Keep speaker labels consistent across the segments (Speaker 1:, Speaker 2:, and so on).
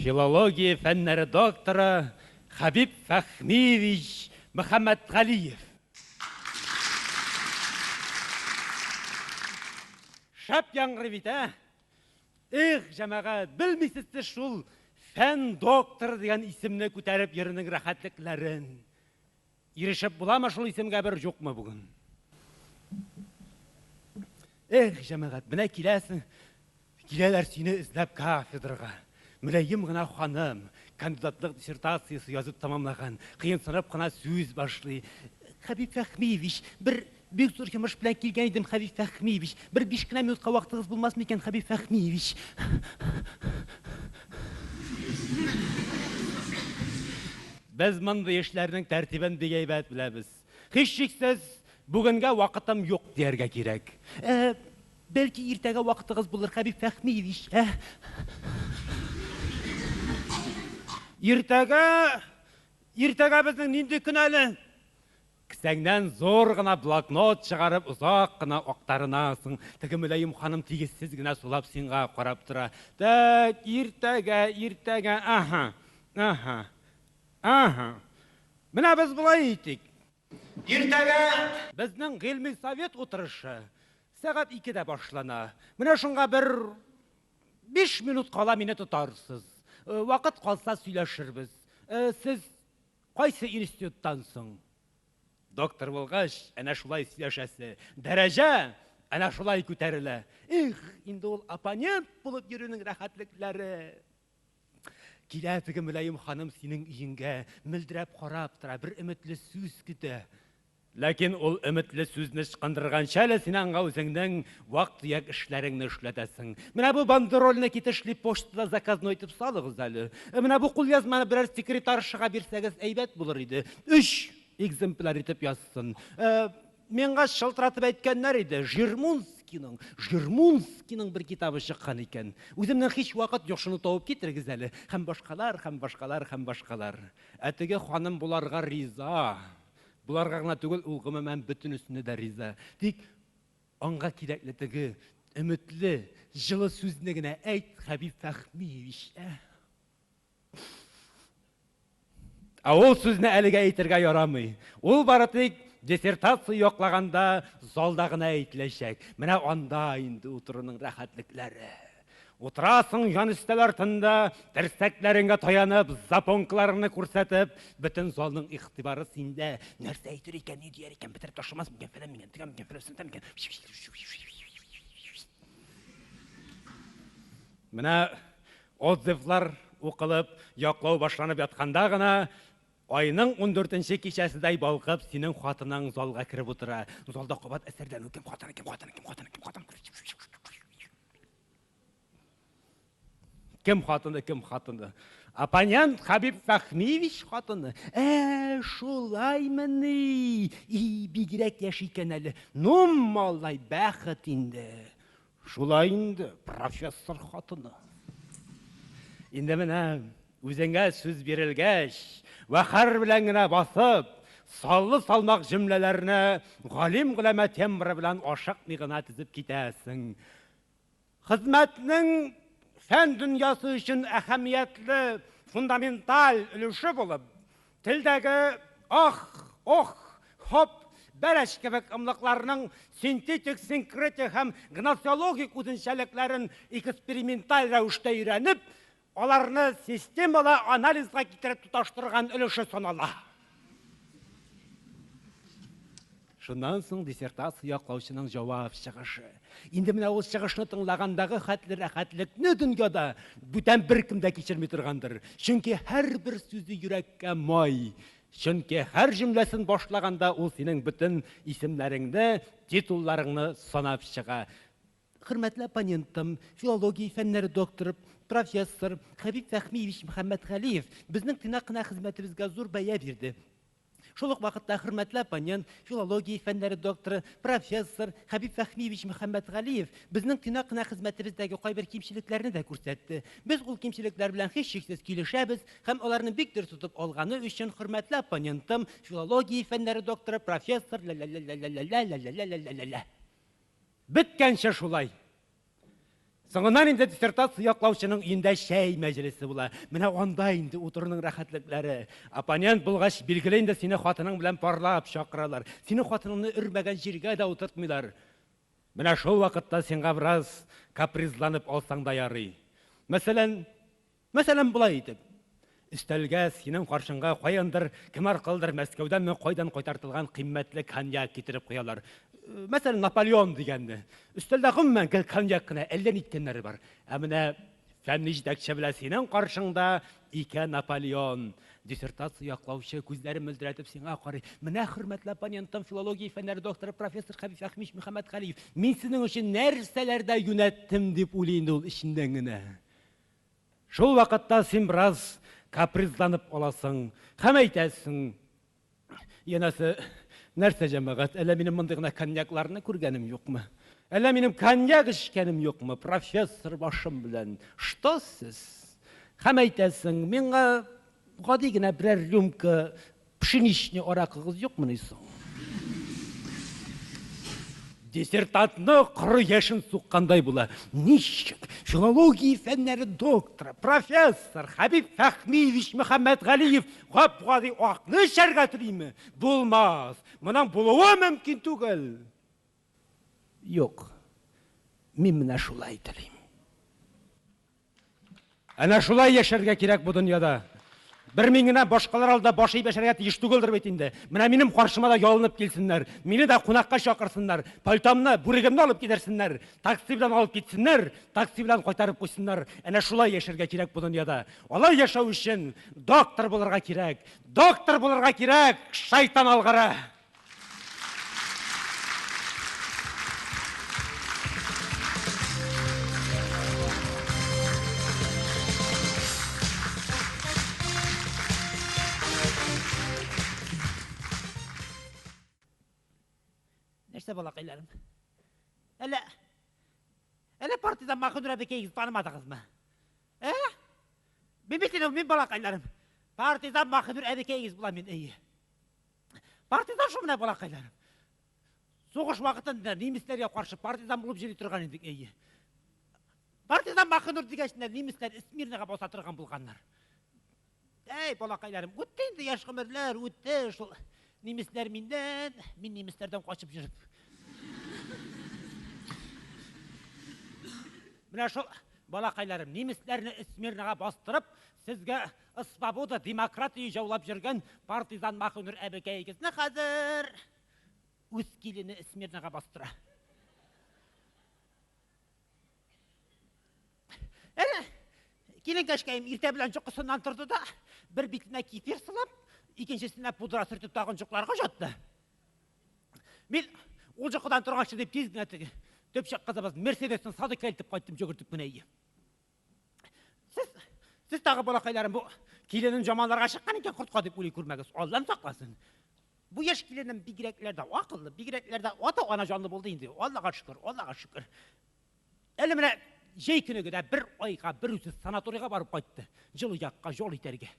Speaker 1: Филология фәннәре докторы Хабиб Фәхмиевич Мөхәммәтғалиев. Шап яңғыр бит, ә? Их, жәмәғәт, білмейсізді шул фән доктор деген исемне күтәріп ерінің рәхәтлікләрін. Ирешіп бұлама шул исемгә бір жоқ ма бүгін? Их, жәмәғәт, мінә келәсің, келәләр сені ізләп кафедрға. Мүләйім ғына ханым, кандидатлық диссертациясы язып тамамлаған, қиын сынып қына сөз башлый. Хабиб Фәхмиевич, бір бек зор жұмыш білән келген едім, Хабиб Фәхмиевич. Бір 5 кіна минутқа вақтығыз болмас мекен, Хабиб Фәхмиевич. Біз мұнды ешлерінің тәртібін бегейбәт біләбіз. Хищіксіз, бүгінгі вақытым жоқ дерге керек. Бәлки ертегі вақытығыз болыр, Хабиб Фәхмиевич. Ертегі біздің нинді күнәлі? Кісәңнен зор ғына блокнот шығарып, ұзақ ғына оқтарынасың. Тігі Мүләйім ханым тегізсіз ғына солап сенға қарап тұра. Так, ертегі, Мына біз бұлай етік. Ертегі біздің ғилми совет отырышы. Сағат 2-де башлана. Мына шынға бір 5 минут қала мені тұтарсыз. Вақыт қалса сөйләшірбіз. Сіз қайсы институттансың? Доктор болғаш, әнә шулай сөйләшәсе. Дәрәжә, әнә шулай күтәрілі. Их, инде ол оппонент болып йөрүнең рәхәтлекләре. Киләтігі Мүләйім ханым синең үйіңгә мөлдірәп қарап тұра, бір үмітлі сөз күтә. Ләкин ол үмітлі сөзні шықындырған шәлі сенің өзіңнің вақт-тұяқ ішләріңні үшләтәсің. Менә бұл бандерольны кетішлі поштада заказны өйтіп салығыз әлі. Менә бұл құл язманы бірәр секретар шыға берсәгіз әйбәт болыр еді. 3 экземпляр етіп yazсын. Менға шылтыратып әйткәннәр еді. Жирмунскийның бір китабы шыққан екен. Өзімнің хиш вақыт жоқшыны тауып кетіргіз әлі. Хәм башқалар. Әтіге ханым бұларға риза. Бұларға ғына түгіл ұлғымы мән бүтін үстіне дә риза. Тек аңға кереклетігі, үмітлі, жылы сөзінігіне әйт, Хабиб Фәхмиевич. Ол сөзіне әліге әйтірге ярамый. Ол бары тек диссертация yoqlaganda залдағына әйтілешек. Менә анда инде отырының рәхәтліклері. Отырасың ян үстәл артында, тәрсәкләріңгә таянып, запонкаларыңны күрсәтеп, бүтін залның ихтибары синде. Нәрсә әйтер икән, не дияр икән, бетереп ташламас микән, фәлән микән, тигән микән, фәлән сентә микән. Менә отзывлар укылып, яклау башланып ятканда гына айның 14-нче кичәседәй балкып, синең хатының залга киреп утыра. Залда кабат әсәрдән кем хатын. Кем хатынды? Оппонент Хабиб Фәхмиевич хатыны. Шулаймыны. Бигрәк яши икән әле. Маллай бәхет инде. Шулай инде, профессор хатыны. Инде менә үзеңгә сүз бирелгәч, вахар белән генә басып, саллы салмак җөмләләрне галим-гөләмә тембры белән ашыкмый гына тизеп китәсең. Хезмәтнең фән дөньясы өчен әһәмиятле, фундаменталь өлеше булып, телдәге хоп, бәрәш кебек ымлыкларның синтетик, синкретик һәм гносеологик үзенчәлекләрен эксперименталь рәвештә өйрәнеп, аларны системалы анализга китереп тоташтырган өлеше санала. Шуннан соң диссертация яклаучының җавап чыгышы. Инде менә ул чыгышны тыңлагандагы хәтле рәхәтлекне дөньяда бүтән беркем дә кичерми торгандыр. Чөнки һәрбер сүзе йөрәккә май. Чөнки һәр җөмләсен башлаганда ул синең бүтән исемнәреңне, титулларыңны санап чыга. Хөрмәтле оппонентым, филология фәннәре докторы, профессор Хабиб Фәхмиевич Мөхәммәтғалиев безнең тынакына хезмәтебезгә зур бәя бирде. Шул ук вакытта хөрмәтле оппонент, филология фәннәре докторы, профессор Хабиб Фәхмиевич Мөхәммәтғалиев безнең тынакына хезмәтебездәге кайбер кимчелекләрне дә күрсәтте. Без ул кимчелекләр белән һичшиксез килешәбез һәм аларны бик дөрес тотып алганы өчен хөрмәтле оппонентым, филология фәннәре докторы, профессор Беткәнче шулай. Соңынан инде диссертация яклаучының үйендә шәй мәҗлесе була. Менә анда инде утырының рәхәтлекләре. Оппонент булгач, билгеле инде сине хатының белән парлап чакыралар. Сине хатыныңны өрмәгән җиргә дә утыртмыйлар. Менә шул вакытта сиңа бераз капризланып алсаң да ярый. Мәсәлән, булай итеп. Өстәлгә синең каршыңга каяндыр, кем аркылдыр Мәскәүдән кайдан кайтартылган кыйммәтле коньяк китереп куялар. Мәсәлән, Наполеон дигәнне. Өстәлдә гомумән коньяк кына әллә ниткәннәре бар. Ә менә фәнни җитәкче белән синең каршыңда ике Наполеон. Диссертация яклаучы күзләрен мөлдерәтеп сиңа карый. Менә хөрмәтле оппонентым, филология фәннәре докторы профессор Хәбиб Әхмич Мөхәммәдгалиев. Мин синең өчен нәрсәләрдә юнәттем дип уйлый инде ул эчендән генә. Шул вакытта син бераз капризланып аласың, һәм әйтәсең, янәсе, нәрсә җәмәгать, әллә минем мондый гына коньякларны күргәнем юкмы? Әллә минем коньяк эчкәнем юкмы, профессор башым белән? Что сез? Һәм әйтәсең, миңа гади генә берәр рюмка пшеничный аракыгыз юкмы соң? Диссертантны кыры яшен суккандай була. Ничек? Филология фәннәре докторы, профессор Хәбиб Әхмич Мөхәммәдгалиев гап-гади акны эчәргә телиме? Булмас. Моның булуы мөмкин түгел. Юк. Мин менә шулай телим. Әнә шулай яшәргә кирәк бу дөньяда. Бер мин генә башкалар алда баш ибәшәргә тиеш түгелдер бит инде. Менә минем каршыма да ялынып килсеннәр. Мине дә кунакка чакырсыннар. Пальтамны, бүрегемне алып кидерсеннәр. Такси белән алып китсеннәр. Такси белән кайтарып куйсыннар. Әнә шулай яшәргә кирәк бу дөньяда. Алай яшәү өчен доктор булырга кирәк. Доктор булырга кирәк, шайтан алгыры. Нәрсә балакайларым? Әле партиядан Махмуд Әбекәйгез танымадыгызмы? Мин балакайларым. Партиядан Махмуд Әбекәйгез була мин, Партиядан шу менә балакайларым. Сугыш вакытында немецләргә каршы партиядан булып җыри торган идек, Партиядан Махмуд дигәчтә немецләр Смирнага баса торган булганнар. Балакайларым, үтте инде яшь гомерләр, үтте шул. Немецләр миндән, мин немецләрдән качып җиреп. Менә шул балакайларым, немецләрне Смирнага бастырып, сезгә свобода, демократия җаулап җөргән партизан Махмуд Әбекәйгезне хәзер үз килене Смирнага бастыра. Килен кәшкәем иртә белән җокысыннан торды да, бер битенә кефир сылап, икенчесенә пудра сөртеп тагын җокларга жатты. Мин ул җокыдан торганчы дип тиз генә теге төпчәк кызыбыз Мерседестен садыкка илтеп кайттым җөгертеп менә. Сез тагы балакайларым, бу киленең җаманларга чыккан икән кортка дип уйлый күрмәгез. Аллам сакласын. Бу яшь киленең бигрәкләрдә акыллы, бигрәкләрдә ата-ана җанлы булды инде. Аллага шөкер, Аллага шөкер. Әле менә җәй көнегедә бер айга бер үзе санаторийга барып кайтты. Җылы якка җол итәргә.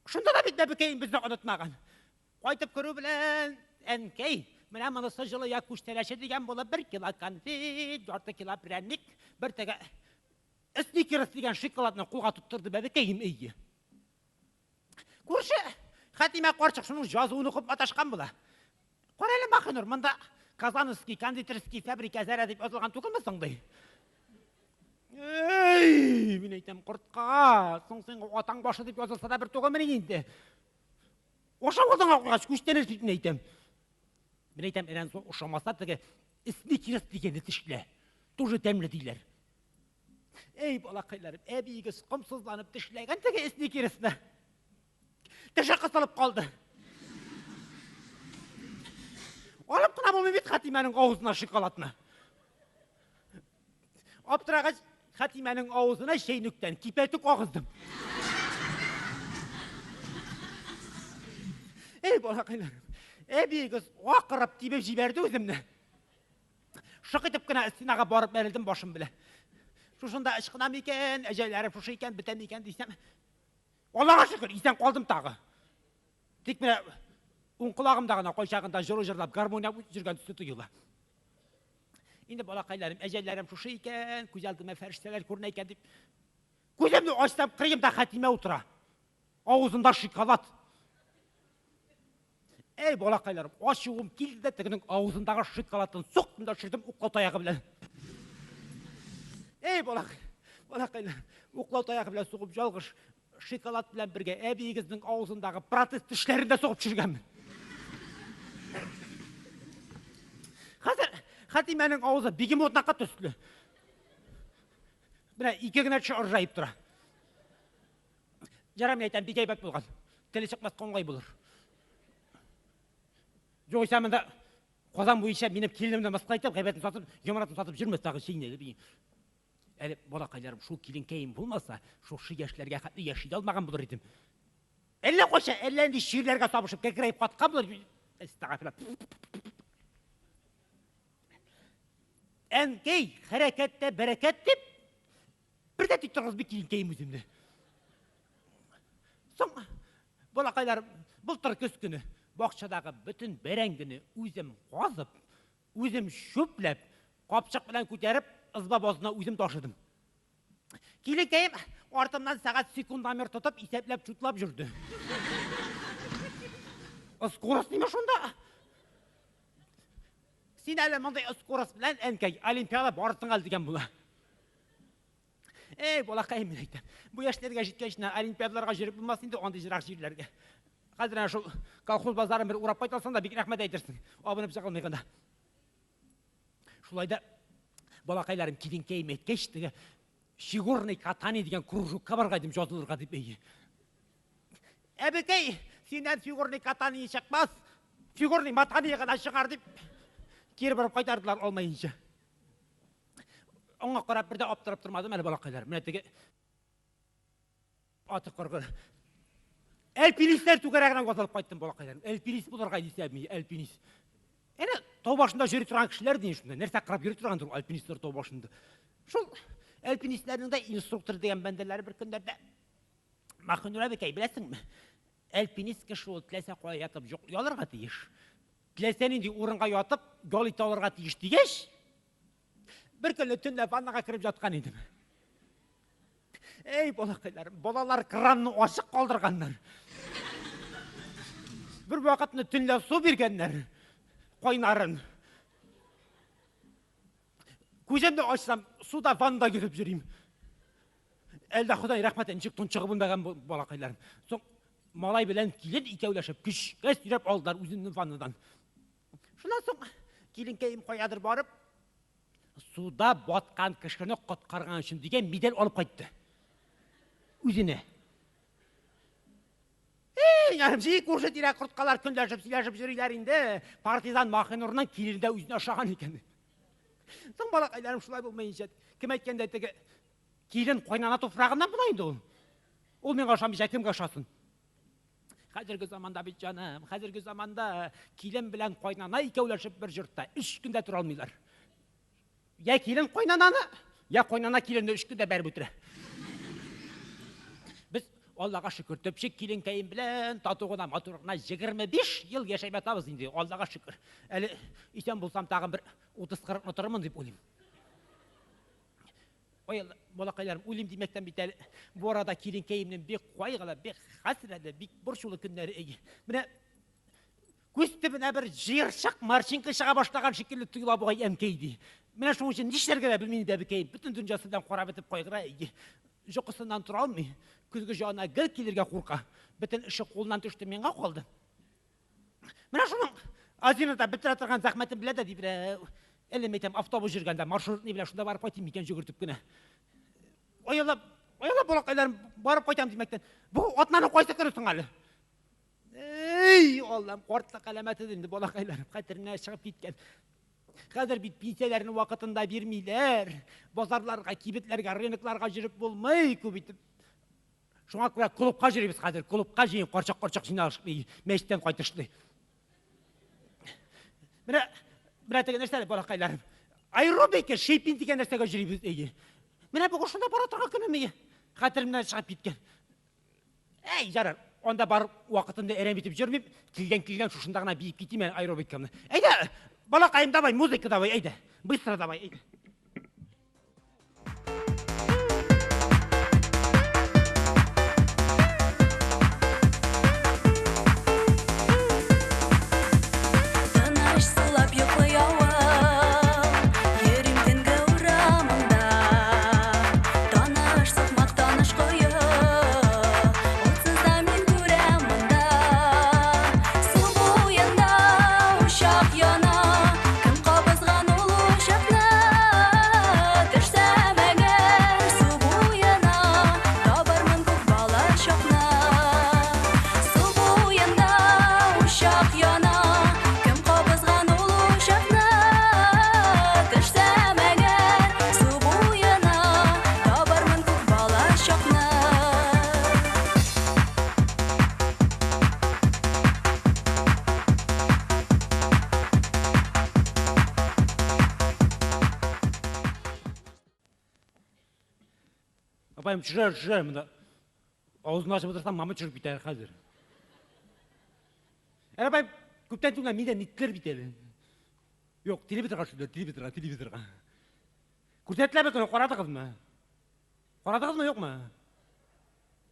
Speaker 1: Шунда да бит Әбекәй безне онытмаган. Кайтып күрү белән, әнкәй, менә монысы җылы як күчтәләше дигән булып 1 кило конфет, 4 кило пряник, бер тәгә Сникерс дигән шоколадны кулга тоттырды Әбекәем, Күрше Хәтимә карчык шуның язуын укып маташкан була. Кара әле Махнур, монда Казанский кондитерский фабрика зәрә дип язылган түгелме соң ди? Мин әйтәм кортка, соң син атаң башы дип язылса да бер түгелме инде? Ошамадан акыгач күчтәләр дип әйтәм. Мин әйтәм, әнә ошамаса теге Сникерс дигәнне тишлә. Тоже тәмле диләр. Балакайларым, әбигез комсызланып тишләгән теге Сникерсны. Теше кысылып калды. Алып кына булмый бит Хәтимәнең авызына шоколадны. Аптырагач Хәтимәнең авызына чәйнектән кипәтүк агыздым. Балакайларым, әбигез акырып тибеп җибәрде үземне. Шык итеп кына стенага барып бәрелдем башым белән. Шушында ышкынам икән, әҗәлләрем шушы икән, бетәм икән дисәм. Аллага шөкер, исән калдым тагы. Тик менә уң колагымда гына кайчагында җыры җырлап гармония жүргән төсле тоела. Енді балақайларым, әжелерім шушы екен, көз алдыма фәрештелер көріне екен деп. Көзімді ашсам, қиымда Хатима отыра. Аузында шоколад. Ей, балақайларым, ашуым келді де тігінің аузындағы шоколадтан соқтым да шырдым ұқлау таяғы білен. Ей, балақайларым, ұқлау таяғы білен соғып жалғыш шоколад білен бірге әбейгіздің аузындағы протез тішлерінде соғып жүргенмін. Қазір Хатиманың аузы бегемотнаққа төстілі. Міне, икегінәтші ұржайып тұра. Жарам айтам, бекей бәп болған. Тілі шықмас қоңғай болыр. Жоқ ойсамында қозан бойынша менің келінімді масқылайтып, ғайбетін сатып, емаратын сатып жүрмес тағы шейіне. Әлі балақайларым, шу келін кейін болмаса, шу шыгешілерге қатты ешейді алмаған болыр едім. Әлі қойша, әлі шүйірлерге сабышып, кекірейіп қатқан болыр. Әнкей, харакетте, бәрекет деп, бірде тек тұрғыз бек кейін кейін өзімді. Соң, балақайларым, бұл тұр күз күні, бақшадағы бүтін бәрәңгіні өзім қозып, өзім шөпләп, қапшық білән көтеріп, ызба бозына өзім ташыдым. Келін кейім, артымнан сағат секундамер тұтып, есепләп жұтлап жүрді. Скорость неме шонда? Сен әлі мұндай скорость білән әнкей, олимпиада барытың ал деген бұла. Ей, балақайым мен айтам. Бұл яштерге жеткеншіне олимпиадаларға жүріп болмасын де, ондай жырақ жерлерге. Қазір әне шол колхоз базарын бір ұрап қайталсан да, бек рахмет айтерсің. Абынып жағылмайғанда. Шулайда балақайларым келін кейім еткештігі, фигурный катани деген кружокқа барғайдым жазылырға деп ейі. Әбекей, сенен фигурный катани шықпас, фигурный матани ғана шығар деп, кері барып қайтардылар олмайынша. Оңға қарап бірде аптырап тұрмадым әлі балақайларым. Міне теге аты қорғыр. Әлпинистер түгерағынан қосылып қайттым балақайларым. Әлпинист бұларға дейсі әлпинист. Әне тау башында жүрі тұрған кішілер дейін шында. Нәрсе қырап жүрі тұрған тұр әлпинистер тау башында. Шол әлпинистердің де инструктор деген бәнделері бір күндерде Мақынура бекей білесің ме? Әлпинист кіші ол тілесе қоя ятып жоқ ұяларға дейіш. Тілесенінде орынға ятып, гол италарға дейіш дейеш. Bir күні түнде ваннаға кіріп жатқан едім. Ей, балақайларым, балалар кранны ашық қалдырғандар. Бір уақытны түнде су бергенler, қойнарын. Көземді ашсам, суда ванда кіріп жүрейм. Әлді Құдай рахмет әншік тұншығы бұндаған балақайларым. Соң малай білән келен икеулешіп, күш жүріп алдылар өзінің ваннадан. Шынан соң келін кейім қоядыр барып, суда батқан кішкіні құтқарған үшін деген медаль алып қайтты. Өзіне. Ярым жей көрсет ире құртқалар күндәшіп, силәшіп жүрілерінде партизан Мақынұрынан келерінде өзіне ашаған екен. Соң балақайларым шулай болмайынша, кім әйткенде тегі келін қойнана тофырағынан бұлайынды ол. Ол мен қашамыша, кім қашасын? Қазіргі заманда бет жаным, қазіргі заманда келін білән қойнана екеуләшіп бір жұртта 3 күнде тұра алмайлар. Я келін қойнананы, я қойнана келінді 3 күнде бәрі бүтірі. Біз Аллаға шүкір, төпшек келін кәйін білән, татуғына, матурғына 25 ел ешайма табыз енді, Аллаға шүкір. Әлі исен болсам тағын бір 30-40 отырмын деп ойлым. Ой, балақайларым, өлім демектен бет әлі, бұл арада келін кәйімнен бек қойғала, бек қасырәді, бек бұршулы күндері егі. Міне, көстібіне бір жиыршық маршинкі шыға баштаған шекелі тұйыла бұғай әмкейді. Міне шоң үшін нештерге де білмейді әбікейін, бүтін дүнжасыдан қора бітіп қойғыра егі. Жоқысынан тұра алмай, күзгі жағына гіл келерге қорқа, бүтін іші қолынан түшті менға қолды. Міне шоның азинада бітір атырған зақметін біледі дейбір, әлемейтем автобус жүргенде маршрут не біле, шында барып қайтым екен жүгіртіп күні. Ойылап болақайларым барып қайтам демектен, бұл отнаны қойсы кірісің әлі. Ей, Аллам, қорттық әлеметі дейді болақайларым, қатырына шығып кеткен. Қазір бит пенсияларының уақытында бермейлер, базарларға, кибетлерге, рынокларға жүріп болмай көбейтіп. Шуңа көре клубқа жүреміз қазір, клубқа жейін қоршақ жиналышып, мәжіттен қайтышты. Міне деген нәрсәлі болақайларым, аэробика, шейпин деген нәрсәге жүреміз егі. Міне бұл ұшында бара тұрған күнімеге, қатырымнан шығып кеткен. Ей, жарар, онда барып уақытында әрем етіп жүрмейм, келген шушындағына бейіп кетейм аэробикамны. Әйді, Балақайым, давай, музыка давай, әйді. Быстро давай, әйді. Апайым, жүрер, мұнда. Аузын ашып отырсам, мамы жүріп бітер қазір. Апайым, көптен түңнен менен ниттілер бітелі. Yok, телевизорға шүлдер, телевизорға. Көрсетілер бекені, қорадығыз ма? Қорадығыз ма, жоқ ма?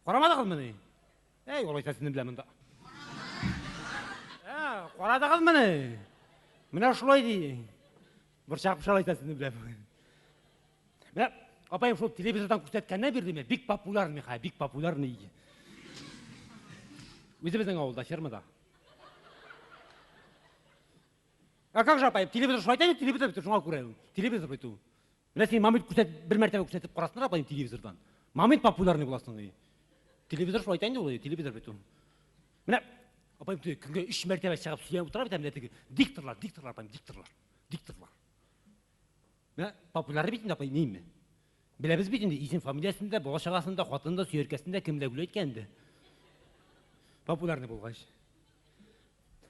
Speaker 1: Қорамадығыз ма не? Ей, олай сәсінді білемін да. Қорадығыз ма не? Мына шулай дей. Бір шақып шалай сәсінді білемін. Мына, апайым, шол телевизордан көрсеткенне берді ме? Бик популярный, бик популярный. Өзіміздің ауылда, фермада. А как же, апайым, телевизор шулайтайын, телевизор бітір, шуңа көрейін. Телевизор біту. Мына сен мамент бір мәртебе көрсетіп қорасындар, апайым, телевизордан. Мамент популярный боласың. Телевизор шулайтайын олай, телевизор біту. Мына, апайым, күнге 3 мәртебе шығып сүйен отыра бітем, дикторлар, апайым, дикторлар. Мына, популярный бітінде, апайым, нейін ме? Білеміз бітінде, исін фамилиясында, болашағасында, қотында, сүйеркесінде, кімді күлі еткенді. Популярный болғаш.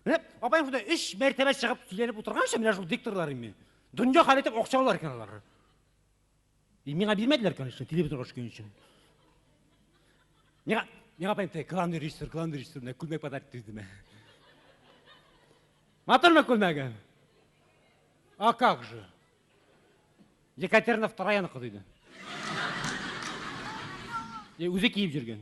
Speaker 1: Міне, апайым, шында 3 мәртебе шығып сүйеніп отырғанша, міне жыл дикторларым мен. Дүнде қалетіп оқшаулар екен алар. Меңа бермеділер екен үшін, телевизорға үшкен үшін. Мен апайым, главный режиссер, күлмек подарит түзді ме. Матыр ма күлмегі? А как же? Екатерина II қылдайды. Өзі кейіп жүрген.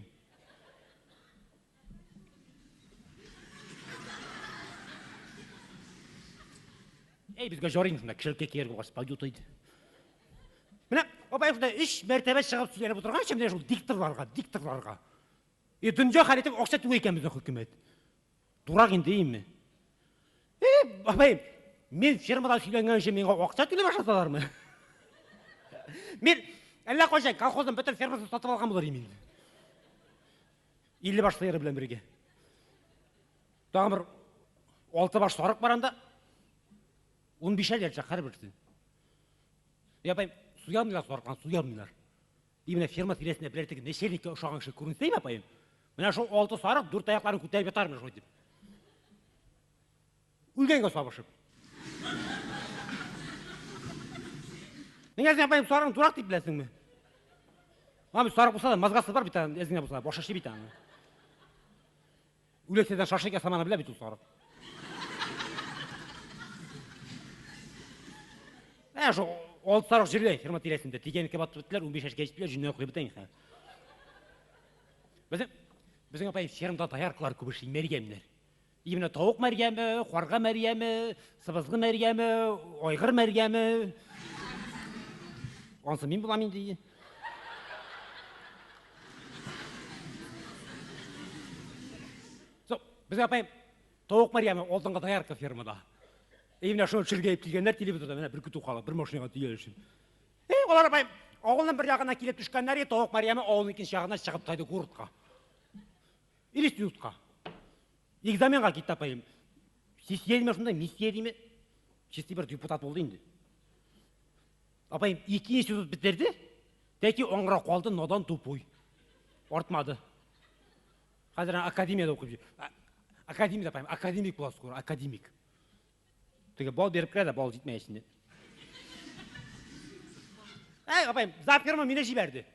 Speaker 1: Бізге жорыңызында кішілікке кер болғаш пойдет ойды. Міне, апайым, 3 мәртебе шығып сөйлеп отырған ше, міне жол дикторларға. Дүнде қалетіп оқша түге екен біздің хүкімет. Дурақ енді дейін ме? Апайым, мен фермада сөйленген ше менға оқша түле башаталар ма? Мен, әлі қойшай, колхоздың бүтін фермасын сатып алған болар емен. Елі башлары білен бірге. Тағы бір 6 баш сорық баранда, 15 әлі жаққар бірді. Апайым, суямнылар сорыққан, суямнылар. Именно ферма тіресіне білердегі нешелікке ұшағаншы көрінсейм, апайым. Мына шол 6 сорық 4 аяқтарын көтеріп етармын жой деп. Үлгенге сабышып. Неге апайым сорығын тұрақ деп білесің ме? Мамы сорық болса да мазғасы бар бітан, әзіңе болса да бошашы бітан. Үлекседен шашыға саманы біле біту сорық. Şu oldu sarık jirle firma tiresinde tikeni kebat tuttular 15 yaşa geçtiler jünne okuyor biten. Bizim apayım firmada dayarkılar köbüşü mergemler. İmine tavuk mergemi, qorga mergemi, sıvızgı mergemi, oygır mergemi. Onsa min bulamın diye. Bizim apayım tavuk mergemi oldunga dayarkı firmada. Evine şunu çırgayıp gelgenler televizorda bir kütü қалып, bir машинаға түйер үшін. Олар апайым, оғылның бір жағына келіп түшкенлер, тоғық Марияма оғылның екінші жағына шығып тайды қорытқа. Институтқа. Экзаменға кетті апайым. Сесия деме шында, миссия деме. Честі бір депутат болды енді. Апайым, 2 институт біттерді, тәке оңыра қалды, нодан тупой. Ортмады. Қазір академияда оқып жүр. Академия апайым, академик боласы қор, академик. Теге бал беріп кіреді, бал жетмей ішінде. Апайым, запкерма мені жіберді.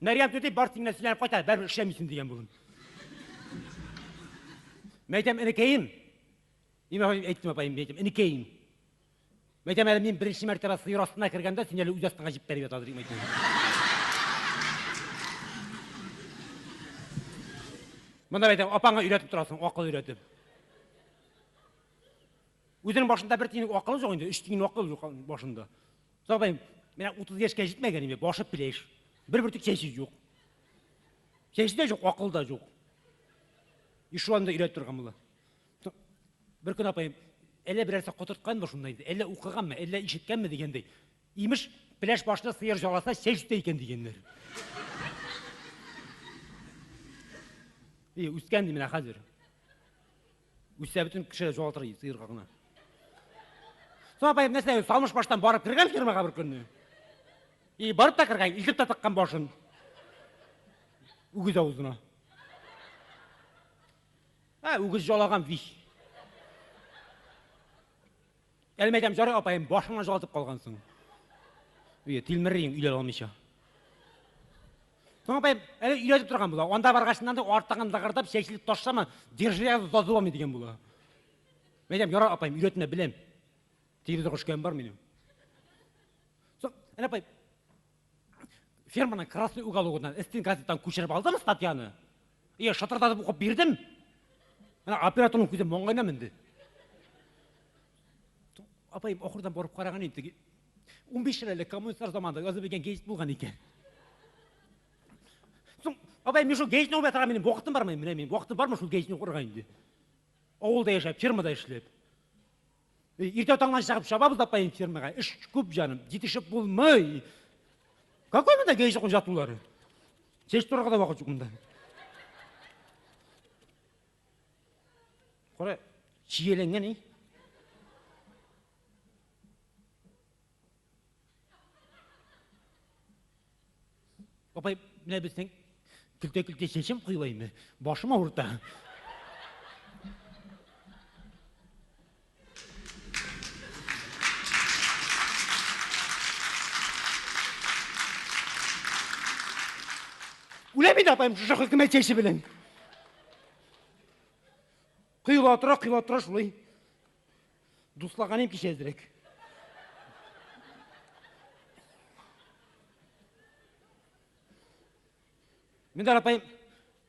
Speaker 1: Мәриям төтей бар теңінен сөйленіп қайтады, бәрі ішемейсің деген бүгін. Мәйтем, інікейім. Айттым апайым, мәйтем, інікейім. Мен айтам, әлі мен бірінші мәртебе сиыр астына кіргенде, сен әлі өз астыңа жіп беріп жатыр деймін айтам. Мында айтам, апаңа үйретіп тұрасың, ақыл үйретіп. Өзінің башында бір тиын ақылы жоқ енді, 3 тиын ақылы жоқ башында. Соқпайым, мен 30 yaşқа жетмеген, башып білеш. Бір түк шеші жоқ. Шеші де жоқ, ақыл да жоқ. Шу анда үйретіп тұрған мұла. Бір күн апайым, әлі бір әрсе қотыртқан ба шындайды, әлі оқыған ма, әлі ішіткен ме дегендей. Иміш, пілеш башына сиыр жаласа, шешті екен дегендер. Үскенді мен қазір. Үссе бүтін кіші жоғалтыр сиыр қағына. Соң апайым, нәрсе, салмыш баштан барып кірген фирмаға бір күнні. Барып та кірген, илтіп та таққан башын. Үгіз аузына. Үгіз жолаған виш. Әлмейтем, жары апайым, башыңа жоғалтып қалғансың. Тілмірейін үйлер олмеша. Соң апайым, әлі үйретіп тұрған бұла. Онда барғашынан да артаған дағырдап, шешіліп тошсама, держия зазуамын деген бұла. Мәйтем, жары апайым, үйретіне білем. Телевизор үшкен бар менің. Соң, әлі апайым, ферманың красный угологынан істен газеттан көшіріп алдым статьяны. Шатырдатып оқып бердім. Операторның көзі моңғайна мінді. Апайым, оқырдан барып қараған еді. 15 жыл әлі коммунистар заманда өзі беген гейст болған екен. Соң, апайым, мен шул гейстін оқып атырған менің уақытым бар ма? Мен уақытым бар ма шул гейстін оқырған еді? Ауылда ешіп, фермада ешлеп. Ерте таңнан шығып шабабыз апайым фермаға. Іш көп жаным, жетішіп болмай. Какой мында гейст оқын жатулары? Шешіп тұрға да уақыт жоқ мында. Қора, шиеленген, Апай, міне біздің күлте-күлте шешім құйлаймы, башым ауырта. Өлемейді апайым, жоқ үкімет шеші білін. Құйыла тұра шулай. Дуслаған ем кешездірек. Менде апайым,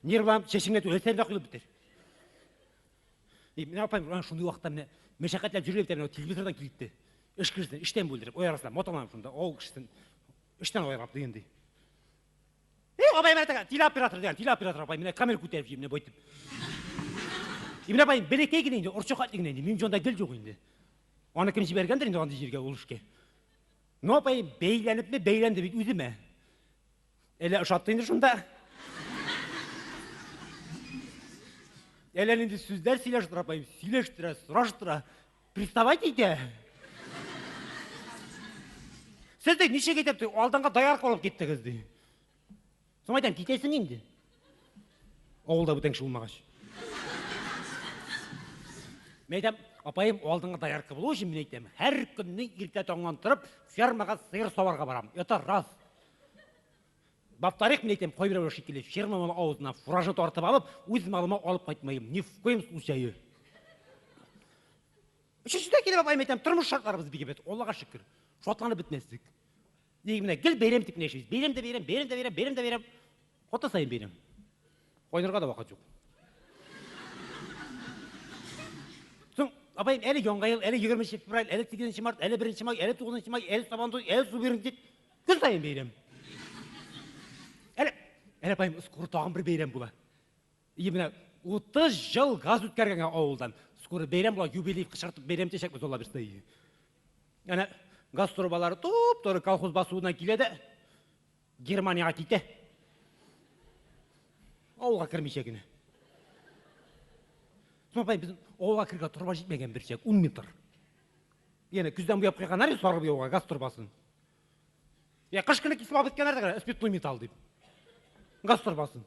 Speaker 1: нервам шешімнет өлсен де құйылып бітер. Мен апайым, шынды уақытта мешақатлап жүріп бітер, телевизордан келіпті. Үш кірістен, іштен бөлдіріп, ой арасында, моталанып шында, ол кішістен, іштен ойрап дегендей. Апайым, телеоператор деген, телеоператор апайым, камер көтеріп жеймін, бойтып. Мен апайым, берекей кенейінде, ұршықат дегенде, мен жонда гіл жоқ енді. Оны кім жібергендір енді оңды жерге ол үшке. Но апайым, бейленіп ме, бейленді бейт өзі ме? Әлі ұшатты енді шында. Әлі енді сөздер сөйлештір апайым, сөйлештіра, сұраштыра. Приставай дейді. Сізді неше кетепті, алданға даяр қолып кетті қызды. Соң айтам, кетесің енді. Ауылда бұтаңшы болмағаш. Мен айтам, апайым, алдыңға даярқы болу үшін мен айтам, әр күннің ерте тоңнан тұрып, фермаға сиыр сауарға барам. Это раз. Баптарық мен айтам, қой бір өшік келе, ферма малы ауызына фуражы тартып алып, өз малыма алып қайтмайым. Ни в коем случае. Үшіншіде келіп апайым айтам, тұрмыс шартларымыз бекебет. Олаға шүкір. Шотланы бітместік. Дегіміне, гіл берем тіп нешіміз. Берем де берем. Қота сайын берем. Қойнырға да уақыт жоқ. Соң, апайым, әлі жоңғайыл, әлі 20 февраль, әлі 8 март, әлі 1 май, әлі 9 май, әлі сабанды, әлі су берін деп, күн сайын берем. Әлі апайым, ұскұры тағын бір берем бұла. Еміне, 30 жыл газ өткерген ауылдан. Ұскұры берем бұла, юбилейіп қышыртып берем тешек біз ола бірсі. Әне, газ тұрбалары тұп-тұры колхоз басуынан келеді, Германияға кейті. Ауылға кірмейші күні. Соң апай, біздің ауылға кірге тұрба жетмеген бір шек, 10 метр. Ені, күзден бұяп қиған әрі сарғы бұяуға газ тұрбасын. Қыш күні кесіп алып еткен әрді қарай, үспетной металл деп. Газ тұрбасын.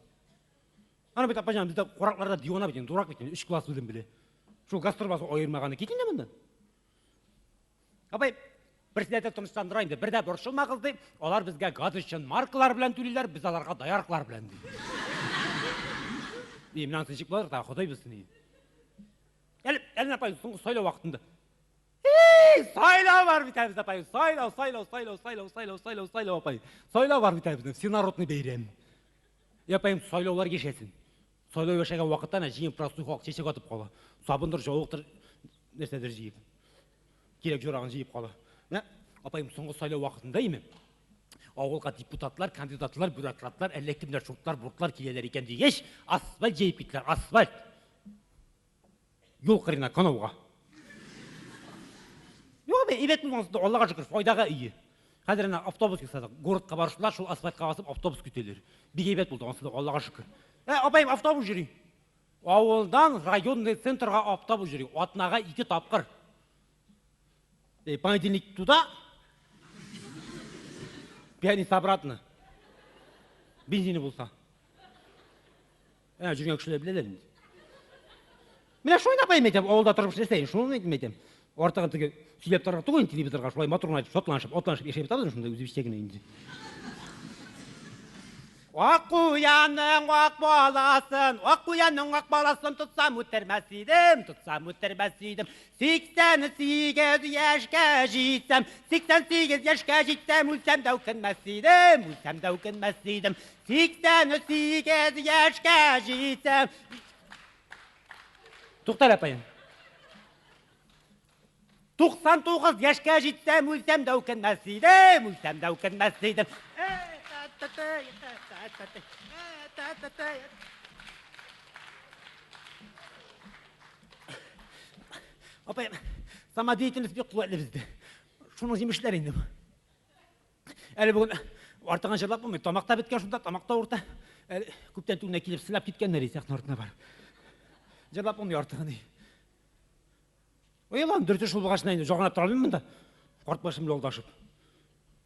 Speaker 1: Ана бет апай жаңа, бізді қорақларда дивана бетен, дурак бетен, 3 класс білім біле. Шол газ тұрбасын ойырмағаны кетінде мұнда. Апай, бірсілеті тұныстандырайын, бірді бұршылма қылды, олар бізге газ үшін маркалар білән төлейлер, біз аларға даярқылар білән дейді. Мынан сыншық болар, тағы құдай білсін дейді. Әлін апай, соңғы сойлау уақытында. Сайлау бар бітеміз апайым. Сайлау апайым. Сайлау бар бітеміз. Всенародный бейрем. Апайым, сайлаулар кешесін. Сайлау кешеген уақыттан жиын простой халық шешек атып қала. Сабындар, жауықтыр, нәрседер жиып. Керек жорағын жиып қала. Апайым, соңғы сайлау уақытында емен. Ауылға депутатлар, кандидатлар, бюрократлар, әлектімдер, шұрттар, бұртлар келелер екен дегеш, асфальт жейіп кеттілер, асфальт. Yol қырына, қанауға. Ебет мұнсында Аллаға жүкір, файдаға үйі. Қазір автобус кесады, городқа барушылар, шул асфальтқа басып автобус күтелер. Бек ебет болды, онсында Аллаға жүкір. Апайым, автобус жүрей. Ауылдан районный центрға автобус жүрей. Атынаға 2 тапқыр. Понедельник туда, пятница обратно. Бензині болса. Жүрген күшілер білелер. Мен шойна апайым етем, ауылда тұрып істейін, шуны етем. Ортаға түге сөйлеп тұрға тұғын телевизорға шулай моторын айтып, шотланшып, отланшып, ешеп табыдыр шында өзі іштегін енді. Ақ қуяның ақ баласын тұтсам өтірмәс едім. 88 яшқа жетсем, 88 яшқа жетсем, өлсем дәукінмәс едім. 88 яшқа жетсем. Тоқтар апайым. 99 яшқа жетсем, өлсем дәукінмәс едім. Апайым, самодеятельность бек қуатлы бізді. Шуның жемешілер енді. Әлі бүгін артыған жырлап болмай, тамақта біткен шында, тамақта орта. Әлі көптен туына келіп сылап кеткенлер есяқтың артына бар. Жырлап болмай артыған ей. Ойлан, дүрті шул бұғашына енді жоғанап тұра білмін да. Қорт башым жолда ашып.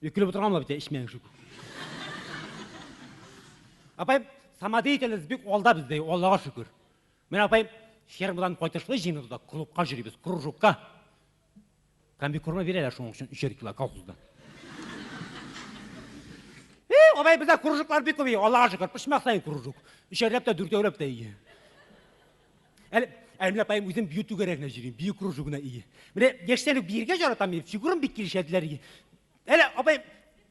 Speaker 1: Өкіліп отырғанла біте, ішмейін шүк. Апайым, самодеятельность бек олда бізде, Аллаға шүкір. Мен апайым, фермадан қойтыршылы жиынызда клубқа жүребіз, кружокқа. Комбикорма берелер шоң үшін 3 кило колхозда. Апайым, бізде кружоклар бек көбей, Аллаға шүкір, пішмақ сайын кружок. 3 лепті, 4 лепті ие. Әлі апайым өзім бүйету керегіне жүрейін, бүйі кружогына ие. Міне, ешсенік бірге жаратам, фигурым бек келішеділер ие. Әлі апайым,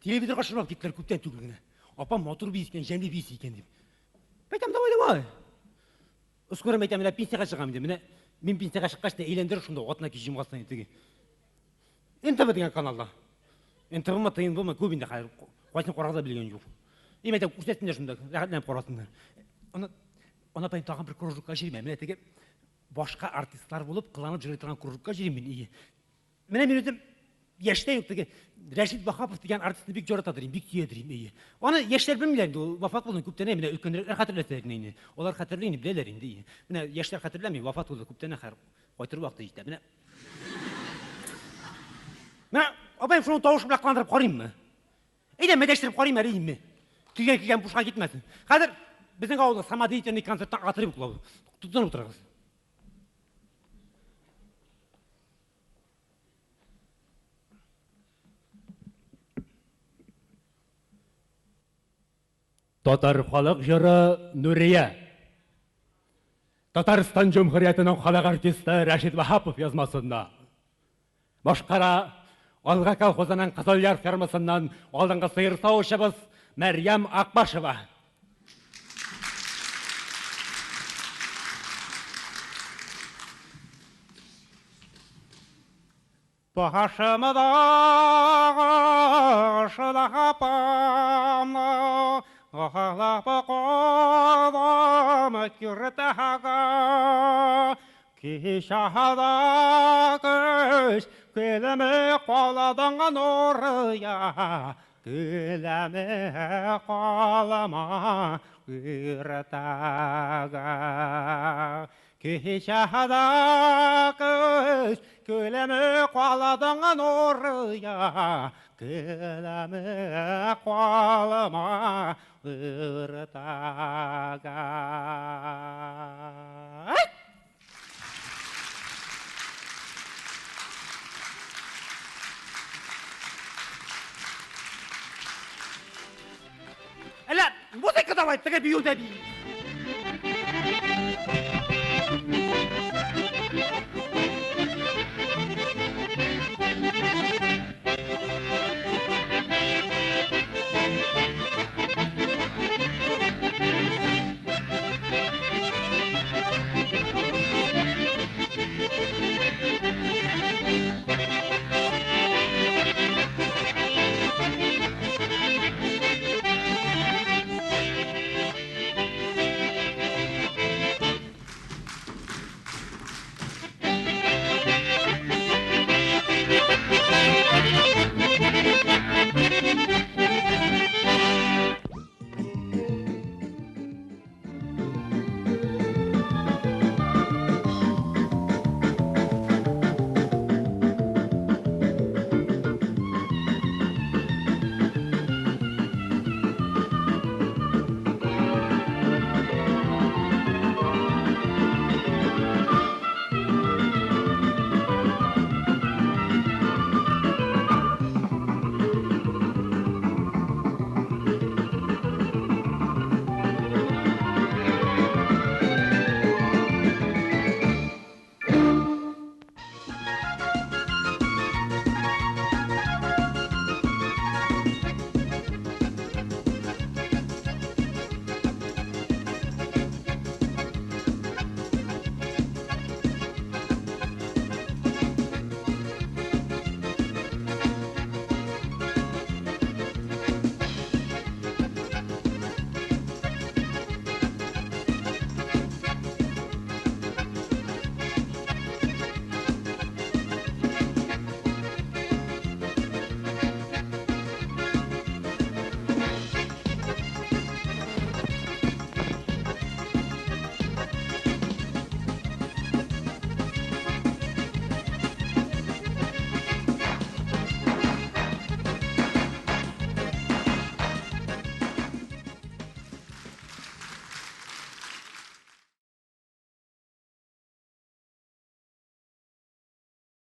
Speaker 1: телевизорға шырмап кеттілер көптен түгілгіне. Апам мотор бейскен, жәмле бейсі екен деп. Бәйтам да ойлам ай. Үскөрім айтам, пенсияға шығам деп. Мен пенсияға шыққашта ейлендір шында отына ке жемғастан етіге. НТВ деген каналда. НТВ ма тыйын болма көбінде қойсын қорғаза білген жоқ. Айтам, көрсетсіңдер шында, рахатланып қорасыңдар. Оны апайым тағын бір кружокқа жүрейін. Мен әтеге башқа артисттар болып, қыланып жүрей тұрған кружокқа жүрейін. Мен өзім Яштен өктіге Рәшид Бахапов деген артистті бек жоратадырым, бек сүйедірім. Оны яштер білмелерді, вафат болын көптен әміне үлкендер қатырләсәрін. Олар қатырлейін білелер енді. Міне яштер қатырләмей, вафат болын көптен әқар қойтыр уақыты жетті. Міне, апайым шуның тауышын лақландырып қорайым ма? Әйден мәдәштіріп қорайым әрейім ме? Күйген бұшқа кетмәсін. Қазір біздің ауылда самодеятельный концерттан атырып құлауы. Тұтынып тұрағыз. Татар халық жыры Нұрия. Татарстан Жұмхұриятының халық артисті Рәшид Бахапов язмасында. Башқара Алға колхозының Қызылъяр фермасынан алдыңғы сиыр сауышыбыз Мәрьям Ақбашева. Башымыдағы шыдақапамны Ағалапы қолым күртіға Кешағада көш Көлімі қоладыңға нұрыя Көлімі қолыма күртіға Кешағада көш Көлімі қоладыңға нұрыя Көлімі қолыма ұртаға. Әлі, музыка давай, тіге бейу да бей.